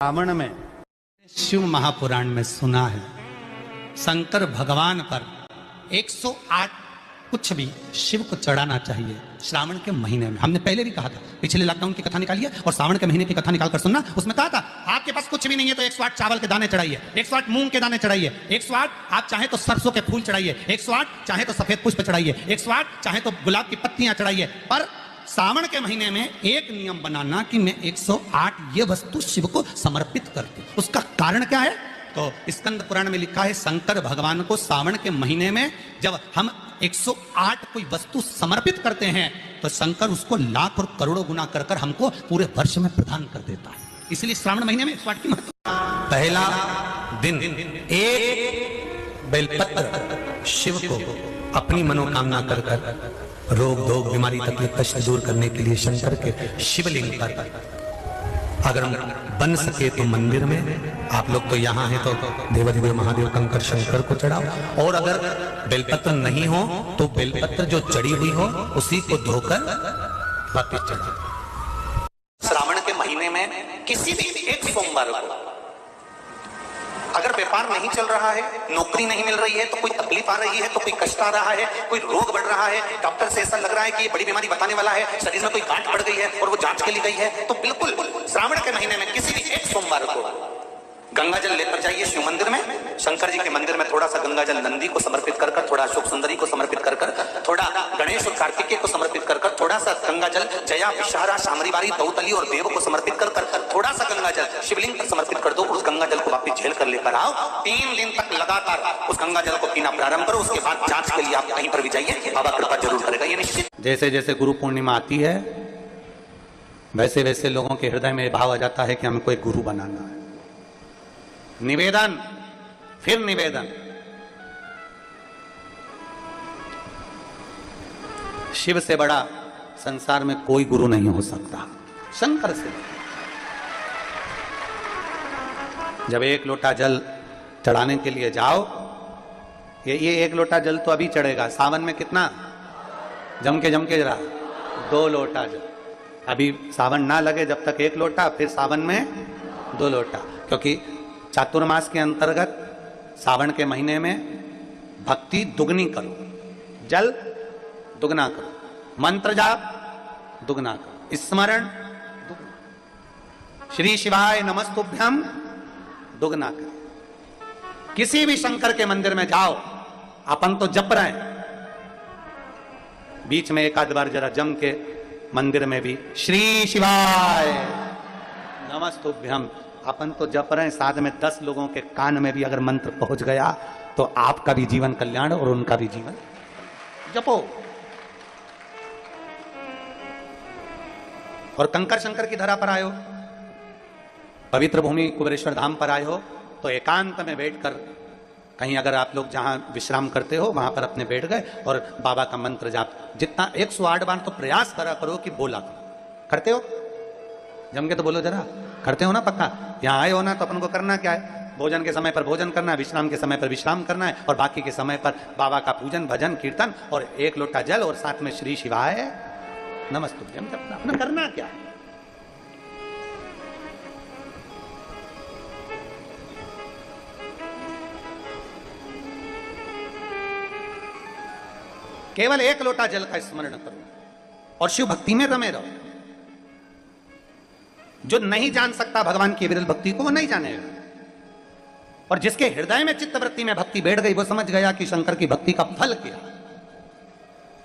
रावण में शिव महापुराण में सुना है शंकर भगवान पर 108 कुछ भी शिव को चढ़ाना चाहिए श्रावण के महीने में। हमने पहले भी कहा था, पिछले लॉकडाउन की कथा निकालिए और श्रावण के महीने की कथा निकाल कर सुनना। उसमें कहा था आपके पास कुछ भी नहीं है तो 108 चावल के दाने चढ़ाइए, 108 मूंग के दाने चढ़ाइए, 108 आप चाहे तो सरसों के फूल चढ़ाइए, 108 चाहे तो सफेद पुष्प चढ़ाइए, 108 चाहे तो गुलाब की पत्तियां चढ़ाइए। पर श्रावण के महीने में एक नियम बनाना कि मैं 108 ये वस्तु शिव को समर्पित करती हूं। उसका कारण क्या है? तो स्कंद पुराण में लिखा है शंकर भगवान को श्रावण के महीने में जब हम 108 कोई वस्तु समर्पित करते हैं तो शंकर उसको लाख और करोड़ों गुना कर कर हमको पूरे वर्ष में प्रदान कर देता है। इसलिए श्रावण महीने में 108 की महत्व। पहला दिन एक बेलपत्र शिव को अपनी मनोकामना कर कर रोग धोग बीमारी तकलीफ कष्ट दूर करने के लिए शंकर के शिवलिंग पर अगर बन सके तो मंदिर में, आप लोग तो यहाँ हैं तो देवाधिदेव महादेव कंकर शंकर को चढ़ाओ, और अगर बेलपत्र नहीं हो तो बेलपत्र जो चढ़ी हुई हो उसी को धोकर वापिस चढ़ाओ। श्रावण के महीने में किसी भी एक सोमवार को अगर व्यापार नहीं चल रहा है, नौकरी नहीं मिल रही है, तो कोई तकलीफ आ रही है, तो कोई कष्ट आ रहा है, कोई रोग बढ़ रहा है, डॉक्टर से ऐसा लग रहा है कि ये बड़ी बीमारी बताने वाला है, शरीर में कोई गांठ बढ़ गई है और वो जांच के लिए गई है, तो बिल्कुल श्रावण के महीने में किसी भी एक सोमवार को गंगा जल लेकर जाइए शिव मंदिर में। शंकर जी के मंदिर में थोड़ा सा गंगा जल नंदी को समर्पित कर कर, थोड़ा अशोक सुंदरी को समर्पित कर कर, थोड़ा गणेश और कार्तिकेय को समर्पित कर कर, थोड़ा सा गंगा जल जया विषहरा शामरीवारी दौतली और देव को समर्पित कर कर, थोड़ा सा गंगा जल शिवलिंग पर समर्पित कर दो। उस गंगा जल को वापिस झेल कर लेकर आओ। 3 दिन तक लगातार उस गंगा जल को पीना प्रारंभ करो। उसके बाद जांच के लिए आप कहीं पर भी जाइए, बाबा कृपा जरूर करेगा, ये निश्चित। जैसे जैसे गुरु पूर्णिमा आती है वैसे वैसे लोगों के हृदय में भाव आ जाता है कि हमको एक गुरु बनाना है। निवेदन, फिर निवेदन, शिव से बड़ा संसार में कोई गुरु नहीं हो सकता, शंकर से। जब एक लोटा जल चढ़ाने के लिए जाओ, ये एक लोटा जल तो अभी चढ़ेगा, सावन में कितना जम के जरा 2 लोटा जल। अभी सावन ना लगे जब तक 1 लोटा, फिर सावन में 2 लोटा, क्योंकि चातुर्मास के अंतर्गत सावन के महीने में भक्ति दुगनी करो, जल दुगना करो, मंत्र जाप दुगना करो, स्मरण श्री शिवाय नमस्तुभ्यम दुगना करो। किसी भी शंकर के मंदिर में जाओ, अपन तो जप रहे हैं, बीच में एक आध बार जरा जम के मंदिर में भी श्री शिवाय नमस्तुभ्यम अपन तो जप रहे हैं, साथ में 10 लोगों के कान में भी अगर मंत्र पहुंच गया तो आपका भी जीवन कल्याण और उनका भी जीवन। जपो। और कंकर शंकर की धरा पर आए हो, पवित्र भूमि कुबेरेश्वर धाम पर आए हो, तो एकांत में बैठकर कहीं अगर आप लोग जहां विश्राम करते हो वहां पर अपने बैठ गए और बाबा का मंत्र जाप जितना 108 बार तो प्रयास करा करो कि बोला करो। करते हो? जम के तो बोलो जरा, करते हो ना? पक्का यहाँ आए हो ना, तो अपन को करना क्या है? भोजन के समय पर भोजन करना है, विश्राम के समय पर विश्राम करना है, और बाकी के समय पर बाबा का पूजन भजन कीर्तन और 1 लोटा जल और साथ में श्री शिवाय नमस्तुभ्यम जपना। अपना करना क्या है? केवल 1 लोटा जल का स्मरण करो और शिव भक्ति में रमे रहो। जो नहीं जान सकता भगवान की विरल भक्ति को, वो नहीं जानेगा, और जिसके हृदय में चित्तवृत्ति में भक्ति बैठ गई वो समझ गया कि शंकर की भक्ति का फल क्या,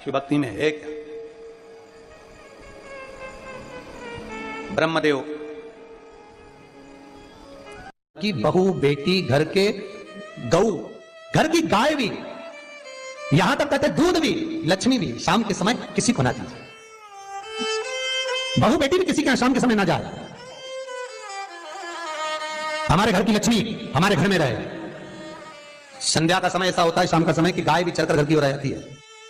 शिव भक्ति में है क्या। ब्रह्मदेव की बहू बेटी, घर के गऊ, घर की गाय भी, यहां तक कहते दूध भी, लक्ष्मी भी शाम के समय किसी को ना दीजिए। बहू बेटी भी किसी के शाम के समय ना जाए। हमारे घर की लक्ष्मी हमारे घर में रहे। संध्या का समय ऐसा होता है, शाम का समय, कि गाय भी चलकर घर की ओर आ जाती है,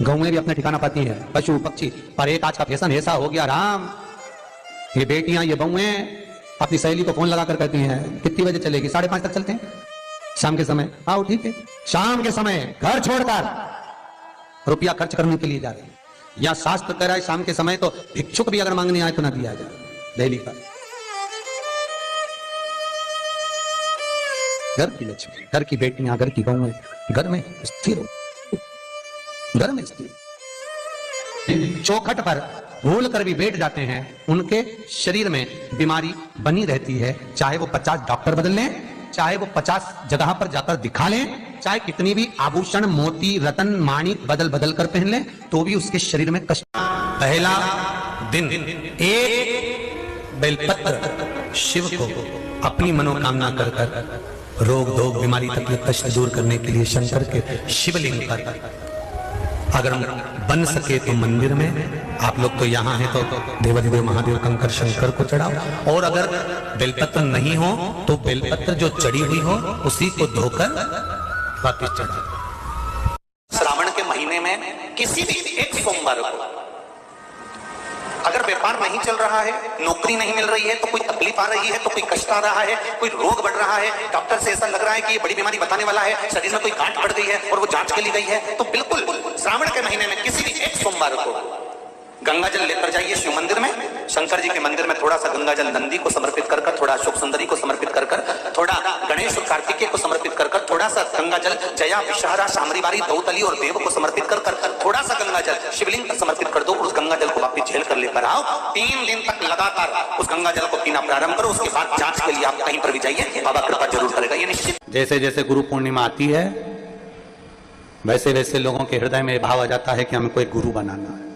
गौएं भी अपना ठिकाना पाती हैं, पशु पक्षी। पर एक आज का फैशन ऐसा हो गया, राम, ये बेटियां ये बहूएं अपनी सहेली को फोन लगाकर कहती हैं कितनी बजे चलेगी? 5:30 तक चलते हैं शाम के समय। आओ ठीक है। शाम के समय घर छोड़कर रुपया खर्च करने के लिए जा रहे हैं, या शास्त्र कह रहा है शाम के समय तो भिक्षुक भी अगर मांगने आए तो ना दिया जाए। दिल्ली पर घर की लक्ष्मी, घर की बेटियां, घर की बहुएं घर में स्थिर हो, घर में स्थिर। चौखट पर भूल कर भी बैठ जाते हैं, उनके शरीर में बीमारी बनी रहती है। चाहे वो 50 डॉक्टर बदल लें, चाहे वो 50 जगह पर जाकर दिखा लें, चाहे कितनी भी आभूषण मोती रतन माणिक बदल बदल कर पहन लें, तो भी उसके शरीर में कष्ट। पहला दिन एक बेलपत्र शिव को अपनी मनोकामना कर कर रोग धोग बीमारी तकलीफ कष्ट दूर करने के लिए शंकर के शिवलिंग पर अगर बन सके तो मंदिर में, आप लोग तो यहाँ हैं तो देवाधिदेव महादेव कंकर शंकर को चढ़ाओ, और अगर बेलपत्र नहीं हो तो बेलपत्र जो चढ़ी हुई हो उसी को धोकर वापिस चढ़ाओ। श्रावण के महीने में किसी भी एक सोमवार को अगर व्यापार नहीं चल रहा है, नौकरी नहीं मिल रही है, तो कोई तकलीफ आ रही है, तो कोई कष्ट आ रहा है, कोई रोग बढ़ रहा है, डॉक्टर से ऐसा लग रहा है कि ये बड़ी बीमारी बताने वाला है, शरीर में कोई गांठ बढ़ गई है और वो जांच के लिए गई है, तो बिल्कुल श्रावण के महीने में किसी भी एक सोमवार को गंगा जल लेकर जाइए शिव मंदिर में। शंकर जी के मंदिर में थोड़ा सा गंगा जल नंदी को समर्पित कर कर, थोड़ा अशोक सुंदरी को समर्पित कर कर, थोड़ा गणेश और कार्तिकेय को समर्पित कर कर, थोड़ा सा गंगा जल जया विषहरा शामरीबारी दौतली और देव को समर्पित कर कर, थोड़ा सा गंगा जल शिवलिंग पर समर्पित कर दो और उस गंगा जल को वापिस झेल कर लेकर आओ। 3 दिन तक लगातार उस गंगा जल को पीना प्रारंभ करो। उसके बाद जांच के लिए आप कहीं पर भी जाइए, बाबा कृपा जरूर करेगा, ये निश्चित। जैसे जैसे गुरु पूर्णिमा आती है वैसे वैसे लोगों के हृदय में भाव आ जाता है कि हमें कोई गुरु बनाना है।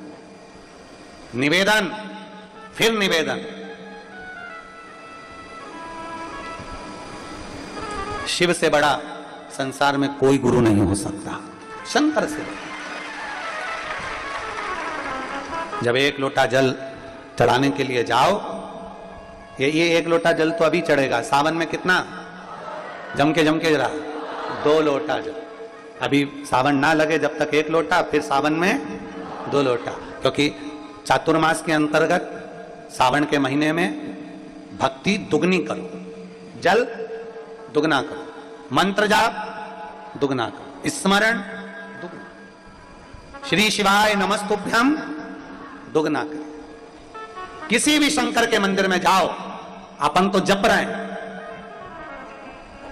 निवेदन, फिर निवेदन, शिव से बड़ा संसार में कोई गुरु नहीं हो सकता, शंकर से। जब एक लोटा जल चढ़ाने के लिए जाओ, ये एक लोटा जल तो अभी चढ़ेगा, सावन में कितना जम के जरा 2 लोटा जल। अभी सावन ना लगे जब तक 1 लोटा, फिर सावन में 2 लोटा, क्योंकि चातुर्मास के अंतर्गत सावन के महीने में भक्ति दुगनी करो, जल दुगना करो, मंत्र जाप दुगना करो, स्मरण दुगना, श्री शिवाय नमस्तुभ्यम दुगना करो। किसी भी शंकर के मंदिर में जाओ, अपन तो जप रहे हैं,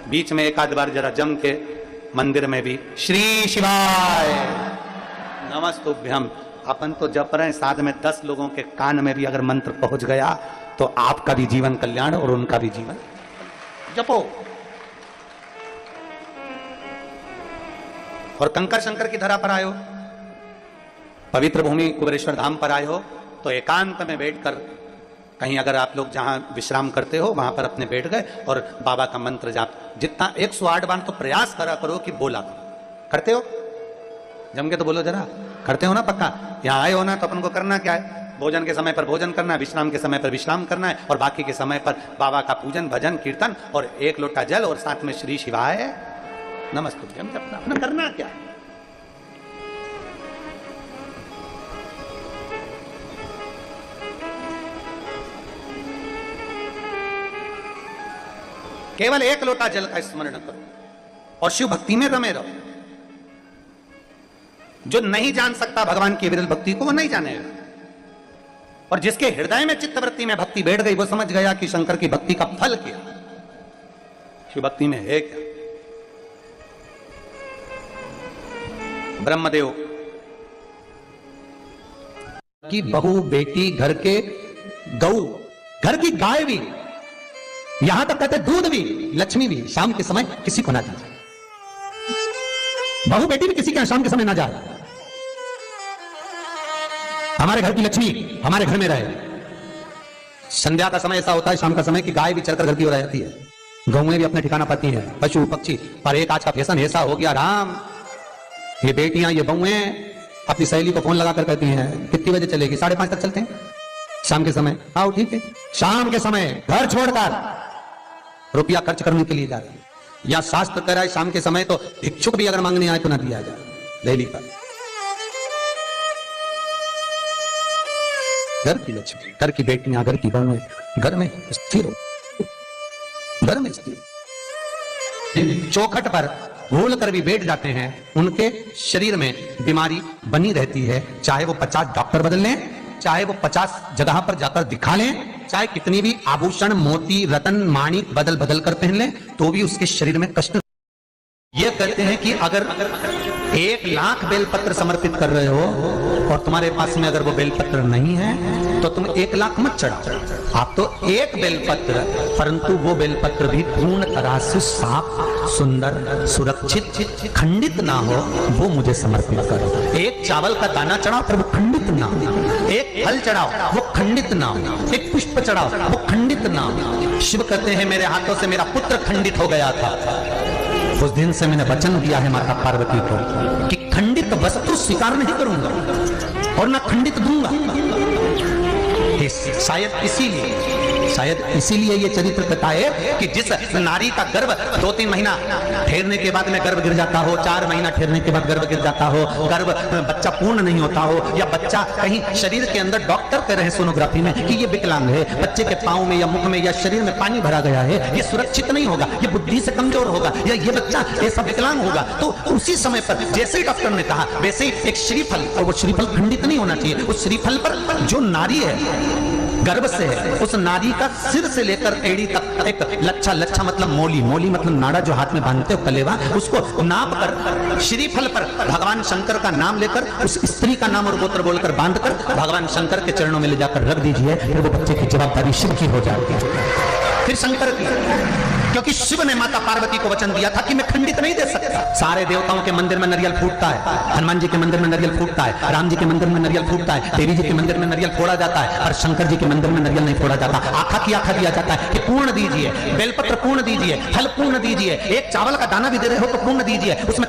बीच में एक आध बार जरा जम के मंदिर में भी श्री शिवाय नमस्तुभ्यम अपन तो जप रहे हैं, साथ में 10 लोगों के कान में भी अगर मंत्र पहुंच गया तो आपका भी जीवन कल्याण और उनका भी जीवन। जपो और कंकर शंकर की धरा पर आए हो, पवित्र भूमि कुबेरेश्वर धाम पर आए हो, तो एकांत में बैठकर कहीं अगर आप लोग जहां विश्राम करते हो वहां पर अपने बैठ गए और बाबा का मंत्र जाप जितना 108 बार तो प्रयास करा करो कि बोला करो। करते हो? जम के तो बोलो जरा, करते हो ना पक्का? यहाँ आए हो ना तो अपन को करना क्या है? भोजन के समय पर भोजन करना है, विश्राम के समय पर विश्राम करना है, और बाकी के समय पर बाबा का पूजन भजन कीर्तन और 1 लोटा जल और साथ में श्री शिवाय नमस्तुभ्यम जपना। अपना करना क्या है? केवल 1 लोटा जल का स्मरण करो और शिव भक्ति में रमे रहो। जो नहीं जान सकता भगवान की विरल भक्ति को, वो नहीं जानेगा, और जिसके हृदय में चित्तवृत्ति में भक्ति बैठ गई वो समझ गया कि शंकर की भक्ति का फल क्या, शिव भक्ति में है क्या। ब्रह्मदेव की बहू बेटी, घर के गौ, घर की गाय भी, यहां तक कहते दूध भी, लक्ष्मी भी शाम के समय किसी को ना दीजिए। बहू बेटी भी किसी के शाम के समय ना जाए। हमारे घर की लक्ष्मी हमारे घर में रहे। संध्या का समय ऐसा होता है, शाम का समय, कि गाय भी चलकर घर की ओर आ जाती है, गौएं भी अपने ठिकाना पाती हैं, पशु पक्षी। पर एक आज का फैशन ऐसा हो गया राम, ये बेटियां ये बहुएं अपनी सहेली को फोन लगाकर कहती हैं कितनी बजे चलेगी? 5:30 तक चलते हैं शाम के समय। आओ ठीक है, शाम के समय घर छोड़कर रुपया खर्च करने के लिए जा रहे हैं। या शास्त्र कह रहा है शाम के समय तो भिक्षुक भी अगर मांगने आए तो ना दिया जाए। दिल्ली पर घर की लक्ष्मी, घर की बेटियां, घर की बहुएं घर में स्थिर हो, घर में स्थिर। चौखट पर भूल कर भी बैठ जाते हैं, उनके शरीर में बीमारी बनी रहती है। चाहे वो 50 डॉक्टर बदल लें, चाहे वो 50 जगह पर जाकर दिखा लें, चाहे कितनी भी आभूषण मोती रतन माणिक बदल बदल कर पहन ले तो भी उसके शरीर में कष्ट। ये कहते हैं कि अगर 1,00,000 बेलपत्र समर्पित कर रहे हो और तुम्हारे पास में अगर वो बेलपत्र नहीं है तो तुम 1,00,000 मत चढ़ाओ। आप तो एक बेलपत्र, परंतु वो बेलपत्र भी पूर्ण तरह से साफ सुंदर सुरक्षित खंडित ना हो वो मुझे समर्पित करो। एक चावल का दाना चढ़ाओ पर वो खंडित ना हो, एक फल चढ़ाओ वो खंडित ना हो, एक पुष्प चढ़ाओ वो खंडित ना हो। शिव कहते हैं मेरे हाथों से मेरा पुत्र खंडित हो गया था, उस दिन से मैंने वचन दिया है माता पार्वती को कि खंडित वस्तु स्वीकार नहीं करूंगा और ना खंडित दूंगा। शायद इसीलिए ये चरित्र कहता है कि जिस नारी का गर्भ 2-3 महीना ठहरने के बाद में गर्भ गिर जाता हो, 4 महीना ठहरने के बाद गर्भ गिर जाता हो, गर्भ बच्चा पूर्ण नहीं होता हो, या बच्चा कहीं शरीर के अंदर डॉक्टर कह रहे हैं सोनोग्राफी में कि ये विकलांग है, बच्चे के पांव में या मुख में या शरीर में पानी भरा गया है, ये सुरक्षित नहीं होगा, ये बुद्धि से कमजोर होगा, या ये बच्चा ऐसा विकलांग होगा, तो उसी समय पर जैसे ही डॉक्टर ने कहा वैसे ही एक श्रीफल, और वो श्रीफल खंडित नहीं होना चाहिए, उस श्रीफल पर जो नारी है गर्भ से है उस नारी का सिर से लेकर एड़ी तक एक लच्छा मतलब मोली मतलब नाड़ा जो हाथ में बांधते हो कलेवा, उसको नाप कर श्रीफल पर भगवान शंकर का नाम लेकर उस स्त्री का नाम और गोत्र बोलकर बांधकर भगवान शंकर के चरणों में ले जाकर रख दीजिए, फिर वो बच्चे की जवाबदारी शिव की हो जाती है, फिर शंकर की, क्योंकि शिव ने माता पार्वती को वचन दिया था कि मैं खंडित नहीं दे सकता। सारे देवताओं के मंदिर में नारियल फूटता है, हनुमान जी के मंदिर में नारियल फूटता है, राम जी के मंदिर में नारियल फूटता है, देवी जी के मंदिर में नारियल फोड़ा जाता है, और शंकर जी के मंदिर में नारियल नहीं फोड़ा जाता। आखा की आखा दिया जाता है कि पूर्ण दीजिए, बेलपत्र पूर्ण दीजिए, फल पूर्ण दीजिए, एक चावल का दाना भी दे रहे हो तो पूर्ण दीजिए, उसमें